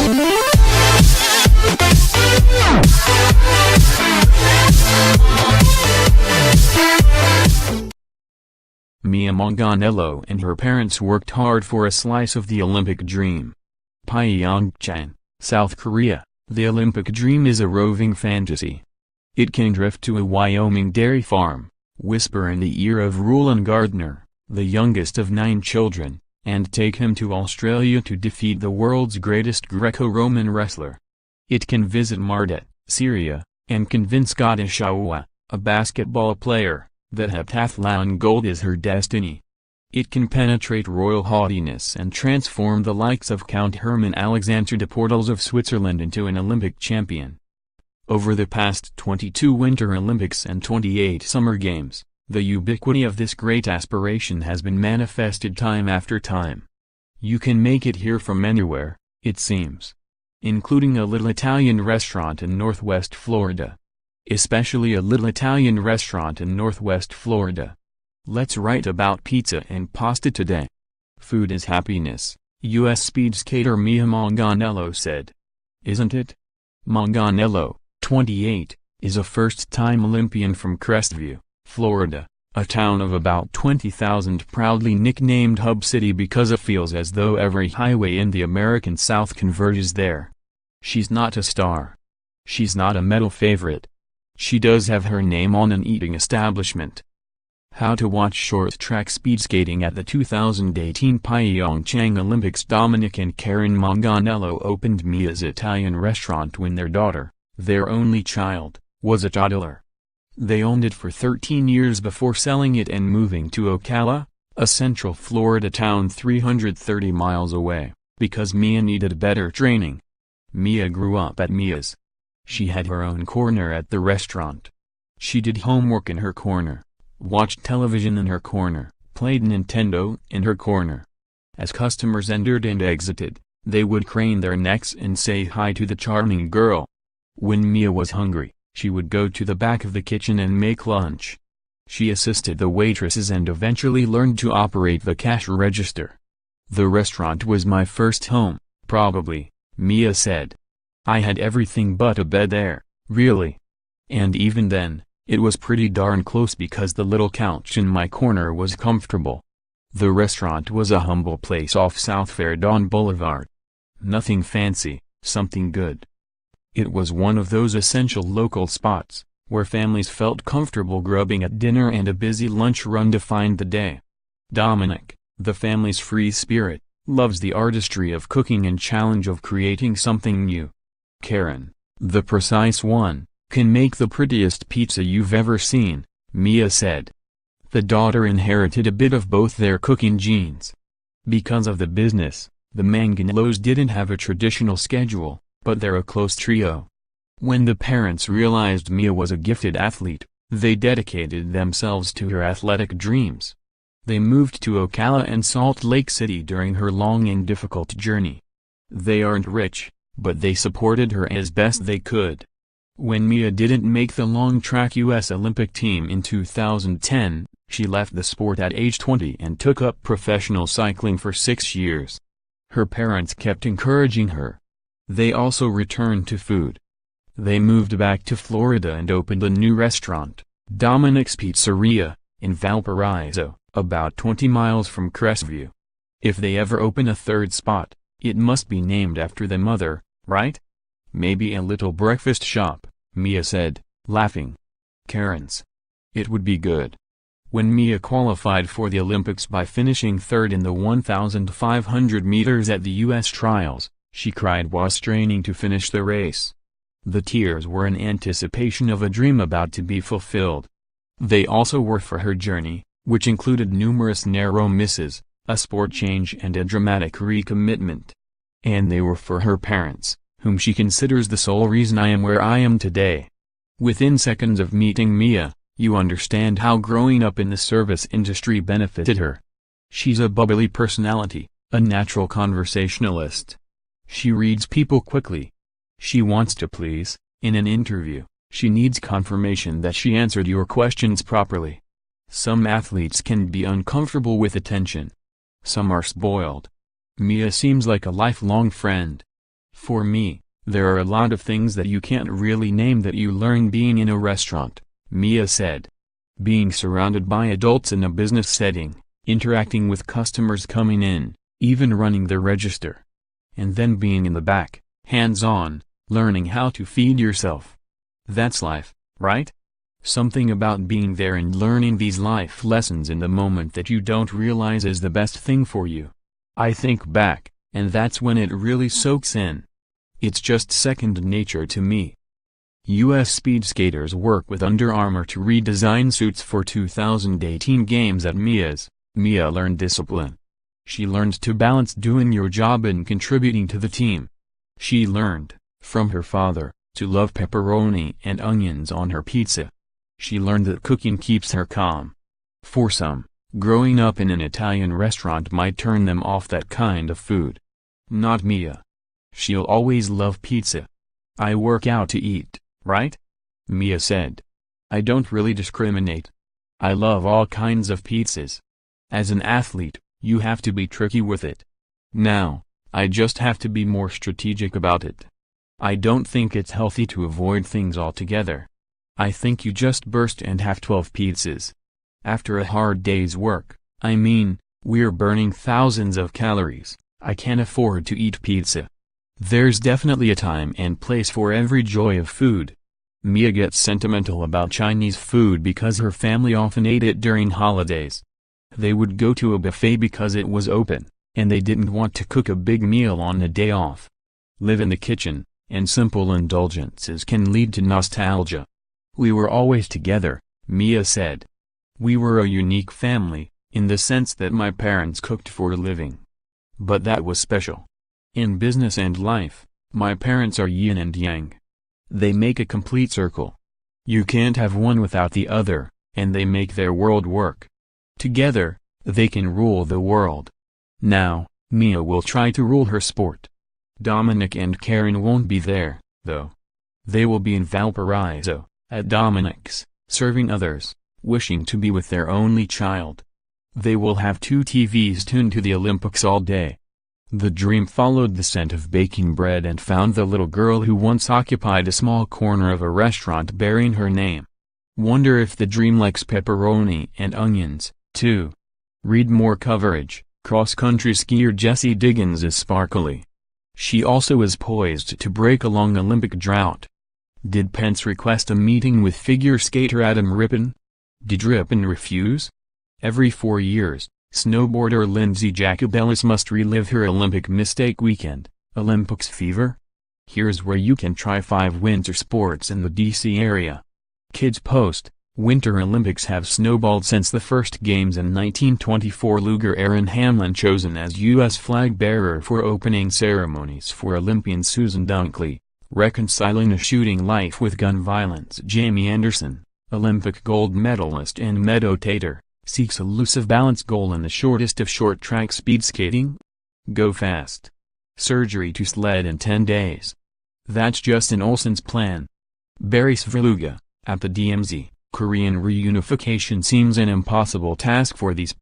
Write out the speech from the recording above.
Mia Manganello and her parents worked hard for a slice of the Olympic dream. PYEONGCHANG, South Korea, the Olympic dream is a roving fantasy. It can drift to a Wyoming dairy farm, whisper in the ear of Rulon Gardner, the youngest of 9 children, and take him to Australia to defeat the world's greatest Greco-Roman wrestler. It can visit Mhardeh, Syria, and convince Ghada Shouaa, a basketball player, that heptathlon gold is her destiny. It can penetrate royal haughtiness and transform the likes of Count Hermann Alexandre de Pourtalès of Switzerland into an Olympic champion. Over the past 22 Winter Olympics and 28 Summer Games, the ubiquity of this great aspiration has been manifested time after time. You can make it here from anywhere, it seems. Including a little Italian restaurant in Northwest Florida. Especially a little Italian restaurant in Northwest Florida. Let's write about pizza and pasta today. Food is happiness, U.S. speed skater Mia Manganello said. Isn't it? Manganello, 28, is a first-time Olympian from Crestview, Florida, a town of about 20,000 proudly nicknamed Hub City because it feels as though every highway in the American South converges there. She's not a star. She's not a medal favorite. She does have her name on an eating establishment. How to watch short-track speed skating at the 2018 PYEONGCHANG Olympics. Dominic and Karen Manganello opened Mia's Italian restaurant when their daughter, their only child, was a toddler. They owned it for 13 years before selling it and moving to Ocala, a central Florida town 330 miles away, because Mia needed better training. Mia grew up at Mia's. She had her own corner at the restaurant. She did homework in her corner, watched television in her corner, played Nintendo in her corner. As customers entered and exited, they would crane their necks and say hi to the charming girl. When Mia was hungry, she would go to the back of the kitchen and make lunch. She assisted the waitresses and eventually learned to operate the cash register. The restaurant was my first home, probably, Mia said. I had everything but a bed there, really. And even then, it was pretty darn close because the little couch in my corner was comfortable. The restaurant was a humble place off South Verdon Boulevard. Nothing fancy, something good. It was one of those essential local spots, where families felt comfortable grubbing at dinner and a busy lunch run defined the day. Dominic, the family's free spirit, loves the artistry of cooking and challenge of creating something new. Karen, the precise one, can make the prettiest pizza you've ever seen, Mia said. The daughter inherited a bit of both their cooking genes. Because of the business, the Manganellos didn't have a traditional schedule, but they're a close trio. When the parents realized Mia was a gifted athlete, they dedicated themselves to her athletic dreams. They moved to Ocala and Salt Lake City during her long and difficult journey. They aren't rich, but they supported her as best they could. When Mia didn't make the long-track U.S. Olympic team in 2010, she left the sport at age 20 and took up professional cycling for 6 years. Her parents kept encouraging her. They also returned to food. They moved back to Florida and opened a new restaurant, Dominic's Pizzeria, in Valparaiso, about 20 miles from Crestview. If they ever open a third spot, it must be named after the mother, right? Maybe a little breakfast shop, Mia said, laughing. Karen's. It would be good. When Mia qualified for the Olympics by finishing third in the 1,500 meters at the U.S. trials, she cried while straining to finish the race. The tears were in anticipation of a dream about to be fulfilled. They also were for her journey, which included numerous narrow misses, a sport change and a dramatic recommitment. And they were for her parents, whom she considers the sole reason I am where I am today. Within seconds of meeting Mia, you understand how growing up in the service industry benefited her. She's a bubbly personality, a natural conversationalist. She reads people quickly. She wants to please. In an interview, she needs confirmation that she answered your questions properly. Some athletes can be uncomfortable with attention. Some are spoiled. Mia seems like a lifelong friend. For me, there are a lot of things that you can't really name that you learn being in a restaurant, Mia said. Being surrounded by adults in a business setting, interacting with customers coming in, even running the register. And then being in the back, hands-on, learning how to feed yourself. That's life, right? Something about being there and learning these life lessons in the moment that you don't realize is the best thing for you. I think back, and that's when it really soaks in. It's just second nature to me. U.S. speed skaters work with Under Armour to redesign suits for 2018 games at Mia's. Mia learned discipline. She learned to balance doing your job and contributing to the team. She learned, from her father, to love pepperoni and onions on her pizza. She learned that cooking keeps her calm. For some, growing up in an Italian restaurant might turn them off that kind of food. Not Mia. She'll always love pizza. I work out to eat, right? Mia said. I don't really discriminate. I love all kinds of pizzas. As an athlete, you have to be tricky with it. Now, I just have to be more strategic about it. I don't think it's healthy to avoid things altogether. I think you just burst and have 12 pizzas. After a hard day's work, I mean, we're burning thousands of calories, I can't afford to eat pizza. There's definitely a time and place for every joy of food. Mia gets sentimental about Chinese food because her family often ate it during holidays. They would go to a buffet because it was open, and they didn't want to cook a big meal on a day off. Live in the kitchen, and simple indulgences can lead to nostalgia. We were always together, Mia said. We were a unique family, in the sense that my parents cooked for a living. But that was special. In business and life, my parents are yin and yang. They make a complete circle. You can't have one without the other, and they make their world work. Together, they can rule the world. Now, Mia will try to rule her sport. Dominic and Karen won't be there, though. They will be in Valparaiso, at Dominic's, serving others, wishing to be with their only child. They will have 2 TVs tuned to the Olympics all day. The dream followed the scent of baking bread and found the little girl who once occupied a small corner of a restaurant bearing her name. Wonder if the dream likes pepperoni and onions, too. Read more coverage. Cross-country skier Jessie Diggins is sparkly. She also is poised to break a long Olympic drought. Did Pence request a meeting with figure skater Adam Rippon? Did Rippon refuse? Every 4 years, snowboarder Lindsay Jacobellis must relive her Olympic mistake weekend, Olympics fever? Here's where you can try 5 winter sports in the DC area. Kids Post, Winter Olympics have snowballed since the first games in 1924. Luger Aaron Hamlin chosen as U.S. flag bearer for opening ceremonies for Olympian Susan Dunkley. Reconciling a shooting life with gun violence. Jamie Anderson, Olympic gold medalist and meditator, seeks elusive balance goal in the shortest of short track speed skating. Go fast. Surgery to sled in 10 days. That's Justin Olsen's plan. Barry Svrluga, at the DMZ, Korean reunification seems an impossible task for these